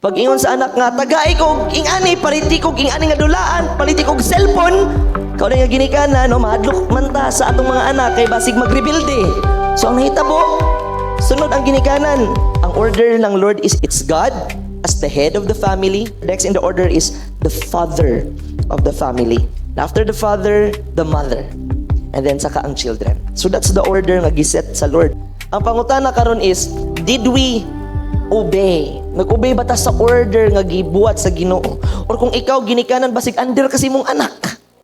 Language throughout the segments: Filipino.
Pag ingon sa anak nga, tagay ko, ingani, paliti ko, ingani nga dulaan, paliti ko cellphone. Kau na nga ginikanan, no, mahadlok man ta sa atong mga anak, kay basig mag-rebuild eh. So ang nahitabo, sunod ang ginikanan. Ang order ng Lord is, it's God as the head of the family. Next in the order is the father of the family. After the father, the mother. And then saka ang children. So that's the order nga giset sa Lord. Ang pangutana karon is, did we obey? Nag-obey ba ta sa order nga gibuhat sa Ginoo? Or kung ikaw ginikanan basig under kasi mong anak,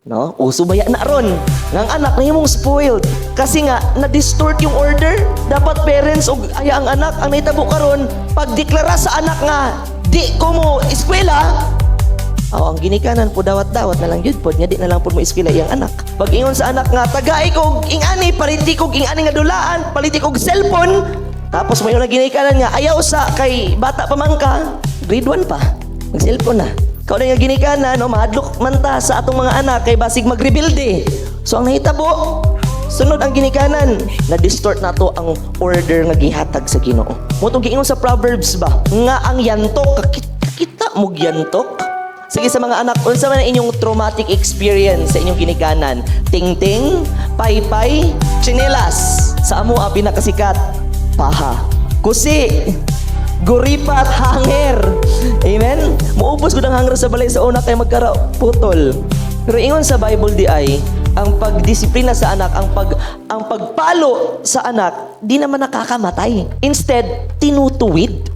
no? Uso baya na ron. Nga ang anak nahimong spoiled kasi nga na-distort yung order. Dapat parents og aya ang anak ang nahitabo karon pagdeklara sa anak nga di ko mo eskwela. Ang ginikanan po dawat-dawat na lang yun po, nga di na lang po mo eskwela iyang anak. Pag ingon sa anak nga, tagay ko, ingani, paliti ko, ingani nga dulaan, paliti ko cellphone, tapos may una ginikanan nga, ayaw sa kay bata pa man ka, grade 1 pa, mag-cellphone na. Kau na nga ginikanan, no, mahadlok man ta sa atong mga anak, kay basig mag-rebuild eh. So ang nahitabo, sunod ang ginikanan, na-distort na to ang order nga gihatag sa Ginoo. Mutong giingon sa Proverbs ba, nga ang yantok, kakita mo yantok? Sige sa mga anak, unsa man ang inyong traumatic experience sa inyong ginikanan? Ting-ting, pay-pay, tsinelas. Sa amo ang pinakasikat, paha, kusi, guripat, hanger. Amen? Muubos ko ng hanger sa balay sa una kay magkara putol. Pero ingon sa Bible di ay, ang pagdisiplina sa anak, ang pagpalo sa anak, di naman nakakamatay. Instead, tinutuwid.